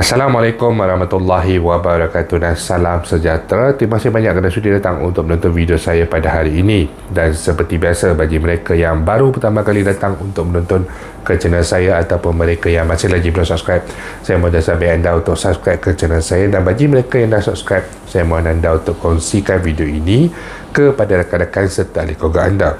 Assalamualaikum warahmatullahi wabarakatuh dan salam sejahtera. Terima kasih banyak kerana sudi datang untuk menonton video saya pada hari ini. Dan seperti biasa, bagi mereka yang baru pertama kali datang untuk menonton ke channel saya ataupun mereka yang masih lagi belum subscribe, saya mohon sampai anda untuk subscribe ke channel saya. Dan bagi mereka yang dah subscribe, saya mohon anda untuk kongsikan video ini kepada rakan-rakan serta ahli keluarga anda.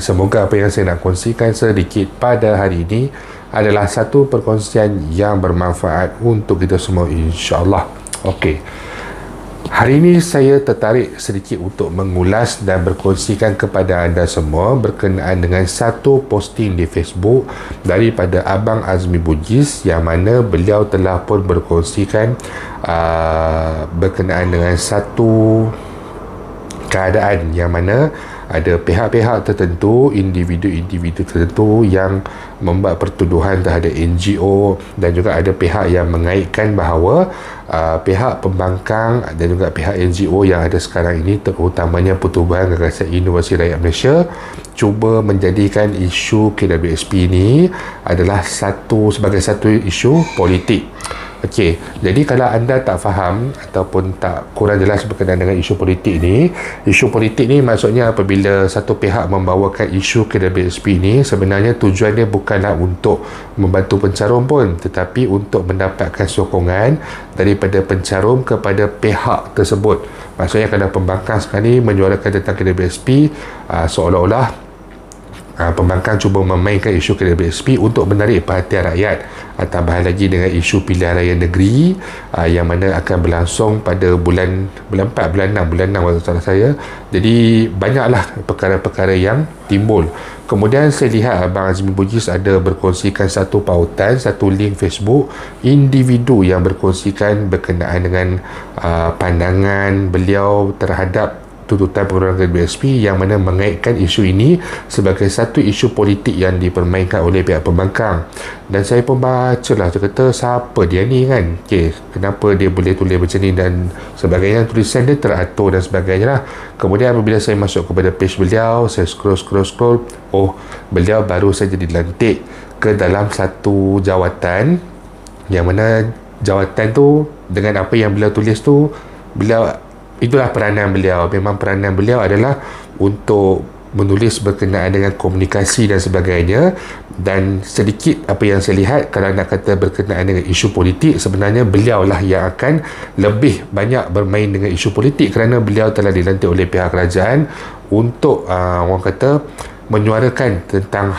Semoga apa yang saya nak kongsikan sedikit pada hari ini adalah satu perkongsian yang bermanfaat untuk kita semua, insya-Allah. Okey. Hari ini saya tertarik sedikit untuk mengulas dan berkongsikan kepada anda semua berkenaan dengan satu posting di Facebook daripada Abang Azmi Bugis, yang mana beliau telah pun berkongsikan berkenaan dengan satu keadaan yang mana ada pihak-pihak tertentu, individu-individu tertentu yang membuat pertuduhan terhadap NGO, dan juga ada pihak yang mengaitkan bahawa pihak pembangkang dan juga pihak NGO yang ada sekarang ini, terutamanya Pertubuhan Gagasan Inovasi Rakyat Malaysia, cuba menjadikan isu KWSP ini adalah sebagai satu isu politik. Okey, jadi kalau anda tak faham ataupun tak kurang jelas berkenaan dengan isu politik ni, isu politik ni maksudnya apabila satu pihak membawakan isu KWSP ni, sebenarnya tujuannya bukanlah untuk membantu pencarum pun, tetapi untuk mendapatkan sokongan daripada pencarum kepada pihak tersebut. Maksudnya kalau pembangkang sekarang ni menyuarakan tentang KWSP, seolah-olah pembangkang cuba memainkan isu KWSP untuk menarik perhatian rakyat. Tambah lagi dengan isu pilihan raya negeri yang mana akan berlangsung pada bulan 4, bulan 6 kalau salah saya. Jadi banyaklah perkara-perkara yang timbul. Kemudian saya lihat Abang Azmi Bugis ada berkongsikan satu pautan, satu link Facebook individu yang berkongsikan berkenaan dengan pandangan beliau terhadap tuntutan pengurangan KWSP, yang mana mengaitkan isu ini sebagai satu isu politik yang dipermainkan oleh pihak pembangkang. Dan saya pun baca lah, saya kata siapa dia ni kan, kenapa dia boleh tulis macam ni dan sebagainya. Tulisan dia teratur dan sebagainya lah. Kemudian apabila saya masuk kepada page beliau, saya scroll, oh, beliau baru saja dilantik ke dalam satu jawatan, yang mana jawatan tu dengan apa yang beliau tulis tu, itulah peranan beliau. Memang peranan beliau adalah untuk menulis berkenaan dengan komunikasi dan sebagainya. Dan sedikit apa yang saya lihat, kalau nak kata berkenaan dengan isu politik, sebenarnya beliau lah yang akan lebih banyak bermain dengan isu politik, kerana beliau telah dilantik oleh pihak kerajaan untuk orang kata menyuarakan tentang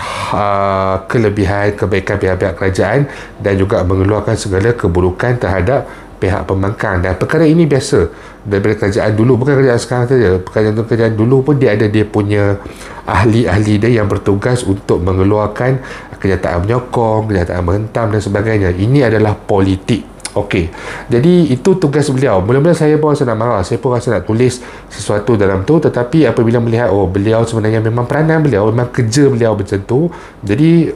kelebihan, kebaikan pihak-pihak kerajaan dan juga mengeluarkan segala keburukan terhadap pihak pembangkang. Dan perkara ini biasa daripada kerajaan dulu, bukan kerajaan sekarang saja. Kerajaan dulu pun dia ada dia punya ahli-ahli dia yang bertugas untuk mengeluarkan kenyataan menyokong, kenyataan menghentam dan sebagainya. Ini adalah politik. Okey, jadi itu tugas beliau. Mula-mula saya pun rasa nak marah, saya pun rasa nak tulis sesuatu dalam tu, tetapi apabila melihat beliau sebenarnya memang peranan beliau, memang kerja beliau macam tu, jadi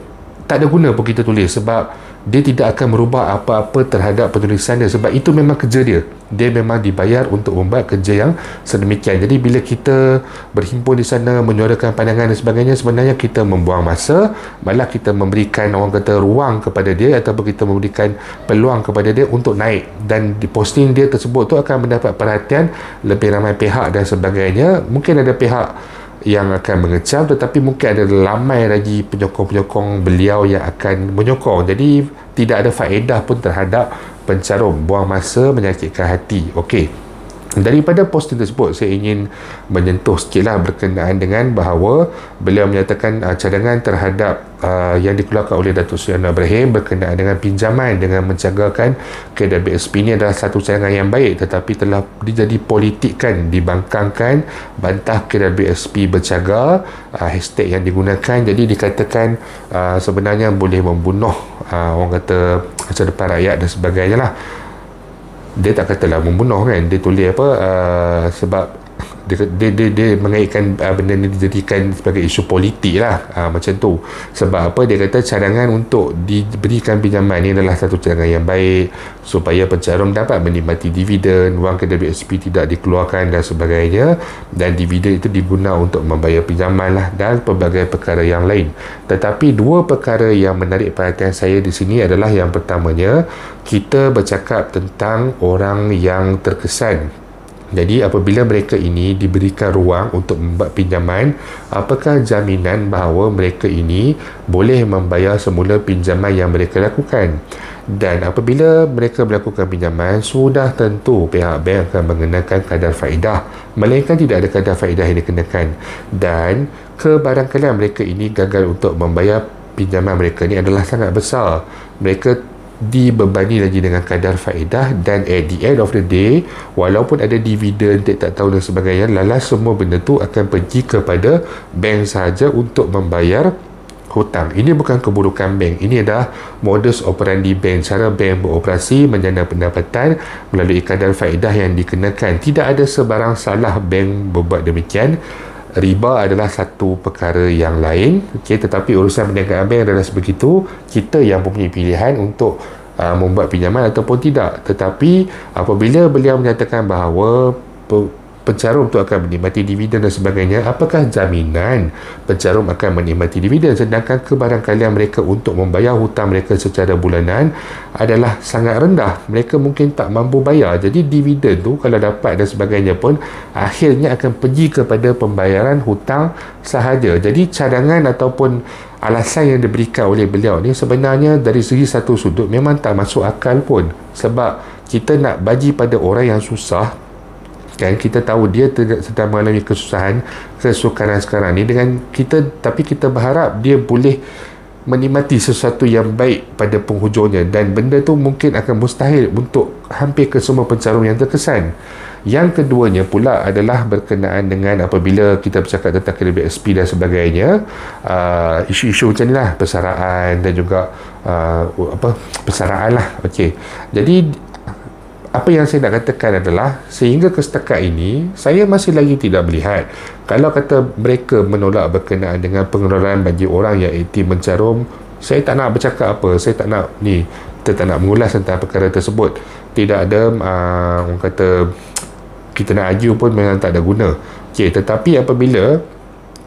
tak ada guna pun kita tulis, sebab dia tidak akan merubah apa-apa terhadap penulisan dia, sebab itu memang kerja dia. Dia memang dibayar untuk membuat kerja yang sedemikian. Jadi bila kita berhimpun di sana menyuarakan pandangan dan sebagainya, sebenarnya kita membuang masa, malah kita memberikan orang kata ruang kepada dia, ataupun kita memberikan peluang kepada dia untuk naik, dan di posting dia tersebut tu akan mendapat perhatian lebih ramai pihak dan sebagainya. Mungkin ada pihak yang akan mengecam, tetapi mungkin ada ramai lagi penyokong-penyokong beliau yang akan menyokong. Jadi tidak ada faedah pun terhadap pencarum, buang masa, menyakitkan hati. Okey, daripada posting tersebut saya ingin menyentuh sikitlah berkenaan dengan bahawa beliau menyatakan cadangan terhadap yang dikeluarkan oleh Datuk Seri Anwar Ibrahim berkenaan dengan pinjaman dengan mencegahkan KWSP ini adalah satu cadangan yang baik, tetapi telah dijadi politikkan, dibangkangkan, bantah KWSP bercagar, hashtag yang digunakan. Jadi dikatakan sebenarnya boleh membunuh orang kata masa depan rakyat dan sebagainya lah. Dia tak katalah membunuh kan, dia tulis apa sebab dia mengaitkan benda ni dijadikan sebagai isu politik lah, macam tu. Sebab apa? Dia kata cadangan untuk diberikan pinjaman ni adalah satu cadangan yang baik supaya pencarum dapat menikmati dividen, wang KWSP tidak dikeluarkan dan sebagainya, dan dividen itu diguna untuk membayar pinjaman lah, dan pelbagai perkara yang lain. Tetapi dua perkara yang menarik perhatian saya di sini adalah yang pertamanya, kita bercakap tentang orang yang terkesan. Jadi apabila mereka ini diberikan ruang untuk membuat pinjaman, apakah jaminan bahawa mereka ini boleh membayar semula pinjaman yang mereka lakukan? Dan apabila mereka melakukan pinjaman, sudah tentu pihak bank akan mengenakan kadar faedah, melainkan tidak ada kadar faedah yang dikenakan. Dan kebarangkalian mereka ini gagal untuk membayar pinjaman mereka ini adalah sangat besar. Mereka dibebani lagi dengan kadar faedah, dan at the end of the day, walaupun ada dividen tak tahu dan sebagainya, lalas semua benda tu akan pergi kepada bank sahaja untuk membayar hutang. Ini bukan keburukan bank, ini adalah modus operandi bank, cara bank beroperasi menjana pendapatan melalui kadar faedah yang dikenakan. Tidak ada sebarang salah bank berbuat demikian. Riba adalah satu perkara yang lain, tetapi urusan perniagaan bank adalah sebegitu. Kita yang mempunyai pilihan untuk membuat pinjaman ataupun tidak. Tetapi apabila beliau menyatakan bahawa pencarum itu akan menikmati dividen dan sebagainya, apakah jaminan pencarum akan menikmati dividen, sedangkan kebarangkalian mereka untuk membayar hutang mereka secara bulanan adalah sangat rendah, mereka mungkin tak mampu bayar. Jadi dividen tu kalau dapat dan sebagainya pun akhirnya akan pergi kepada pembayaran hutang sahaja. Jadi cadangan ataupun alasan yang diberikan oleh beliau ni sebenarnya dari segi satu sudut memang tak masuk akal pun, sebab kita nak bagi pada orang yang susah, kan, kita tahu dia sedang mengalami kesusahan, kesukaran sekarang ni dengan kita, tapi kita berharap dia boleh menikmati sesuatu yang baik pada penghujungnya, dan benda tu mungkin akan mustahil untuk hampir ke semua pencarum yang terkesan. Yang keduanya pula adalah berkenaan dengan apabila kita bercakap tentang KWSP dan sebagainya, isu-isu macam ni lah, persaraan dan juga persaraan lah. Okey, jadi apa yang saya nak katakan adalah sehingga ke setakat ini saya masih lagi tidak melihat, kalau kata mereka menolak berkenaan dengan pengeluaran bagi orang yang aktif mencarum, saya tak nak bercakap apa, saya tak nak kita tak nak mengulas tentang perkara tersebut. Tidak ada orang kata kita nak argue pun memang tak ada guna. Okey, tetapi apabila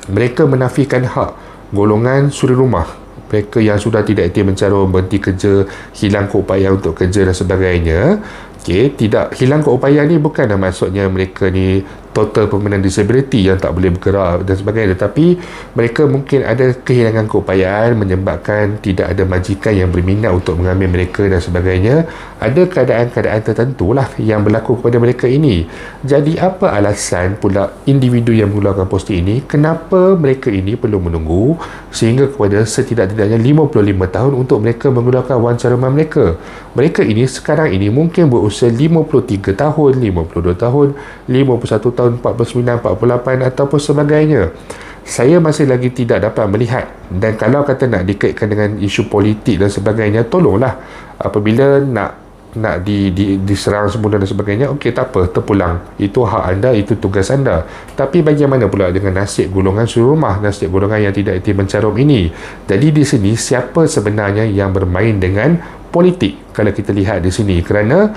mereka menafikan hak golongan suri rumah, mereka yang sudah tidak aktif mencarum, berhenti kerja, hilang keupayaan untuk kerja dan sebagainya. Okey, tidak hilang keupayaan ni bukanlah maksudnya mereka ni total permanent disability yang tak boleh bergerak dan sebagainya, tetapi mereka mungkin ada kehilangan keupayaan menyebabkan tidak ada majikan yang berminat untuk mengambil mereka dan sebagainya. Ada keadaan-keadaan tertentu lah yang berlaku kepada mereka ini. Jadi apa alasan pula individu yang mengeluarkan posting ini, kenapa mereka ini perlu menunggu sehingga kepada setidak-tidaknya 55 tahun untuk mereka mengeluarkan wang caruman mereka? Mereka ini sekarang ini mungkin berusia 53 tahun, 52 tahun, 51 tahun, 49, 48 ataupun sebagainya. Saya masih lagi tidak dapat melihat, dan kalau kata nak dikaitkan dengan isu politik dan sebagainya, tolonglah apabila nak diserang semula dan sebagainya, okey, tak apa, terpulang, itu hak anda, itu tugas anda. Tapi bagaimana pula dengan nasib golongan suri rumah, nasib golongan yang tidak aktif mencarum ini? Jadi di sini siapa sebenarnya yang bermain dengan politik kalau kita lihat di sini, kerana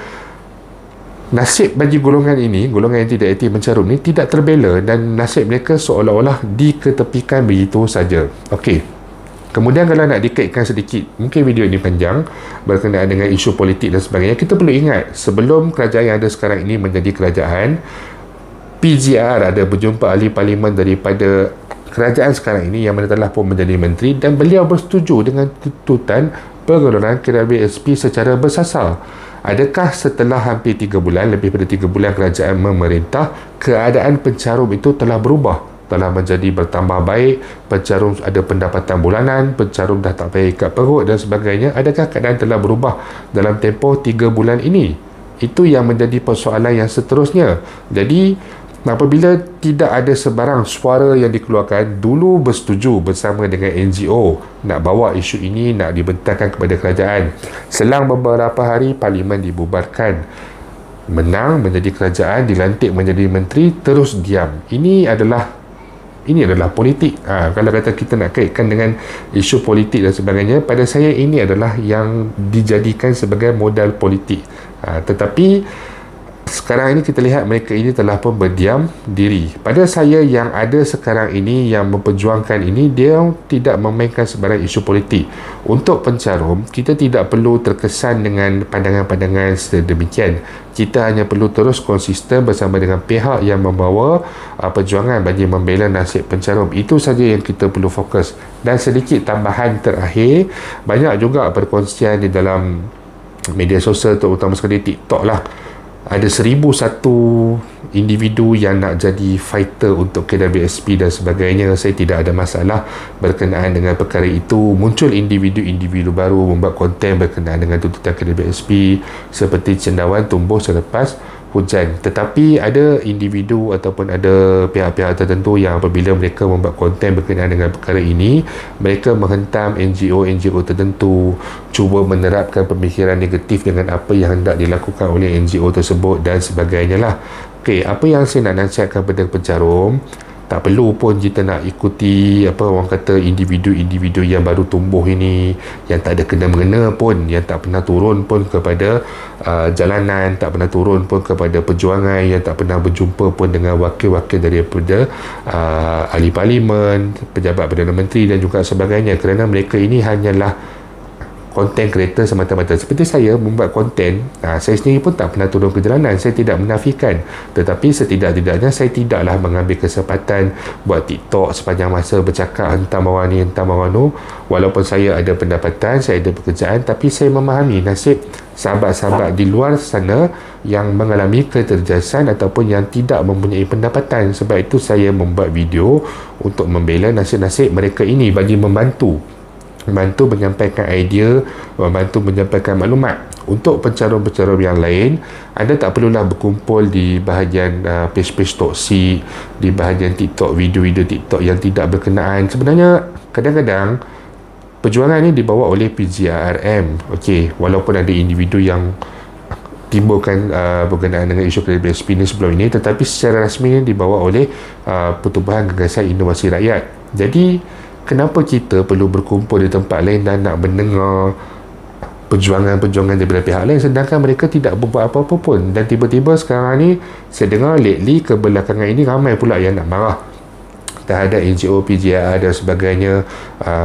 nasib bagi golongan ini, golongan yang tidak aktif mencarum ni tidak terbela, dan nasib mereka seolah-olah diketepikan begitu saja. Okey, kemudian kalau nak dikaitkan sedikit, mungkin video ini panjang berkenaan dengan isu politik dan sebagainya, kita perlu ingat sebelum kerajaan yang ada sekarang ini menjadi kerajaan, PGR ada berjumpa ahli parlimen daripada kerajaan sekarang ini yang mana telah pun menjadi menteri, dan beliau bersetuju dengan tuntutan pengeluaran KWSP secara bersasar. Adakah setelah hampir 3 bulan, lebih pada 3 bulan kerajaan memerintah, keadaan pencarum itu telah berubah, telah menjadi bertambah baik, pencarum ada pendapatan bulanan, pencarum dah tak payah ikat perut dan sebagainya? Adakah keadaan telah berubah dalam tempoh 3 bulan ini? Itu yang menjadi persoalan yang seterusnya. Jadi apabila tidak ada sebarang suara yang dikeluarkan, dulu bersetuju bersama dengan NGO nak bawa isu ini, nak dibentangkan kepada kerajaan. Selang beberapa hari, parlimen dibubarkan. menang menjadi kerajaan, dilantik menjadi menteri, terus diam. Ini adalah politik. Kalau kata kita nak kaitkan dengan isu politik dan sebagainya, pada saya ini adalah yang dijadikan sebagai modal politik. Tetapi sekarang ini kita lihat mereka ini telah pun berdiam diri. Pada saya yang ada sekarang ini, yang memperjuangkan ini, dia tidak memainkan sebarang isu politik. Untuk pencarum, kita tidak perlu terkesan dengan pandangan-pandangan sedemikian. Kita hanya perlu terus konsisten bersama dengan pihak yang membawa perjuangan bagi membela nasib pencarum. Itu saja yang kita perlu fokus. Dan sedikit tambahan terakhir, banyak juga perkongsian di dalam media sosial, terutama sekali TikTok lah. Ada 1,001 individu yang nak jadi fighter untuk KWSP dan sebagainya. Saya tidak ada masalah berkenaan dengan perkara itu. Muncul individu-individu baru membuat konten berkenaan dengan tuntutan KWSP, seperti cendawan tumbuh selepas hujan. Tetapi ada individu ataupun ada pihak-pihak tertentu yang apabila mereka membuat konten berkenaan dengan perkara ini, mereka menghentam NGO tertentu, cuba menerapkan pemikiran negatif dengan apa yang hendak dilakukan oleh NGO tersebut dan sebagainya lah. Okey, apa yang saya nak nasihatkan kepada pencarum, tak perlu pun kita nak ikuti apa orang kata individu-individu yang baru tumbuh ini, yang tak ada kena-mengena pun, yang tak pernah turun pun kepada jalanan, tak pernah turun pun kepada perjuangan, yang tak pernah berjumpa pun dengan wakil-wakil daripada ahli parlimen, pejabat Perdana Menteri dan juga sebagainya, kerana mereka ini hanyalah konten kreator semata-mata. Seperti saya membuat konten, saya sendiri pun tak pernah turun ke jalanan, saya tidak menafikan, tetapi setidak-tidaknya saya tidaklah mengambil kesempatan buat TikTok sepanjang masa bercakap hentam orang ni, hentam orang tu. Walaupun saya ada pendapatan, saya ada pekerjaan, tapi saya memahami nasib sahabat-sahabat di luar sana yang mengalami keterjerusan ataupun yang tidak mempunyai pendapatan. Sebab itu saya membuat video untuk membela nasib-nasib mereka ini, bagi membantu menyampaikan idea, membantu menyampaikan maklumat. Untuk pencarum-pencarum yang lain, anda tak perlulah berkumpul di bahagian page-page toksik, di bahagian TikTok, video-video TikTok yang tidak berkenaan. Sebenarnya kadang-kadang perjuangan ini dibawa oleh PGRM. Okey, walaupun ada individu yang timbulkan berkenaan dengan isu KWSP ini sebelum ini, tetapi secara rasmi ini dibawa oleh Pertubuhan Gagasan Inovasi Rakyat. Jadi kenapa kita perlu berkumpul di tempat lain dan nak mendengar perjuangan-perjuangan daripada pihak lain, sedangkan mereka tidak berbuat apa-apa pun? Dan tiba-tiba sekarang ni saya dengar lately kebelakangan ini ramai pula yang nak marah terhadap NGO, PGR dan sebagainya.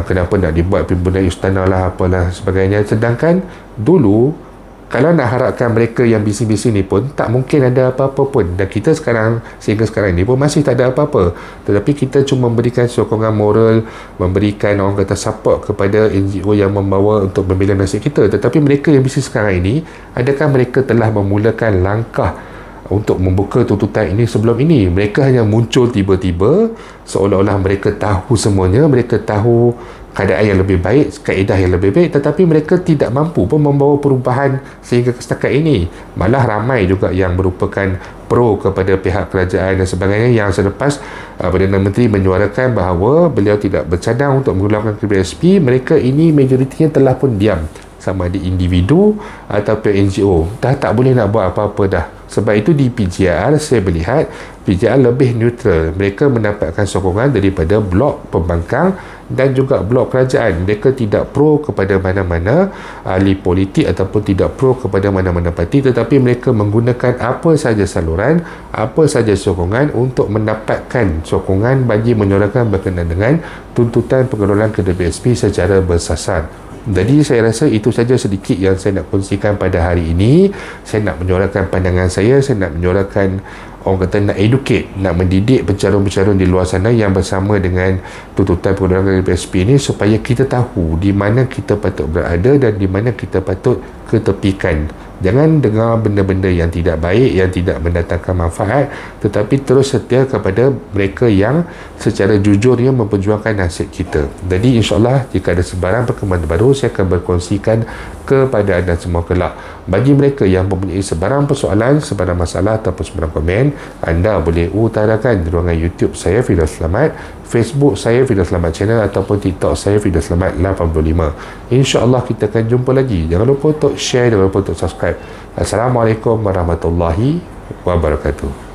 Kenapa nak dibuat pimpinan istana lah, apalah sebagainya. Sedangkan dulu kalau nak harapkan mereka yang bising-bising ni pun tak mungkin ada apa-apa pun, dan kita sekarang sehingga sekarang ni pun masih tak ada apa-apa. Tetapi kita cuma memberikan sokongan moral, memberikan orang kata support kepada NGO yang membawa untuk membela nasib kita. Tetapi mereka yang bising sekarang ini, adakah mereka telah memulakan langkah untuk membuka tuntutan ini sebelum ini? Mereka hanya muncul tiba-tiba seolah-olah mereka tahu semuanya, mereka tahu keadaan yang lebih baik, kaedah yang lebih baik, tetapi mereka tidak mampu pun membawa perubahan sehingga setakat ini. Malah ramai juga yang merupakan pro kepada pihak kerajaan dan sebagainya, yang selepas Perdana Menteri menyuarakan bahawa beliau tidak bercadang untuk mengeluarkan KWSP, mereka ini majoritinya telah pun diam, sama ada individu ataupun NGO. Dah tak boleh nak buat apa-apa dah. Sebab itu di PGR saya melihat PGR lebih neutral. Mereka mendapatkan sokongan daripada blok pembangkang dan juga blok kerajaan. Mereka tidak pro kepada mana-mana ahli politik ataupun tidak pro kepada mana-mana parti, tetapi mereka menggunakan apa saja saluran, apa saja sokongan untuk mendapatkan sokongan bagi menyuarakan berkenaan dengan tuntutan pengelolaan KWSP secara bersasar. Jadi saya rasa itu saja sedikit yang saya nak kongsikan pada hari ini. Saya nak menyuarakan pandangan saya nak menyuarakan, orang kata nak educate, nak mendidik pencarum-pencarum di luar sana yang bersama dengan tuntutan pengelolaan KWSP ini, supaya kita tahu di mana kita patut berada dan di mana kita patut ketepikan. Jangan dengar benda-benda yang tidak baik, yang tidak mendatangkan manfaat, tetapi terus setia kepada mereka yang secara jujurnya memperjuangkan nasib kita. Jadi insyaAllah jika ada sebarang perkembangan baru, saya akan berkongsikan kepada anda semua kelak. Bagi mereka yang mempunyai sebarang persoalan, sebarang masalah ataupun sebarang komen, anda boleh utarakan di ruangan YouTube saya, Firdaus Selamat. Facebook saya Firdaus Selamat Channel ataupun TikTok saya Firdaus Selamat 85. InsyaAllah kita akan jumpa lagi. Jangan lupa untuk share, jangan lupa untuk subscribe. Assalamualaikum warahmatullahi wabarakatuh.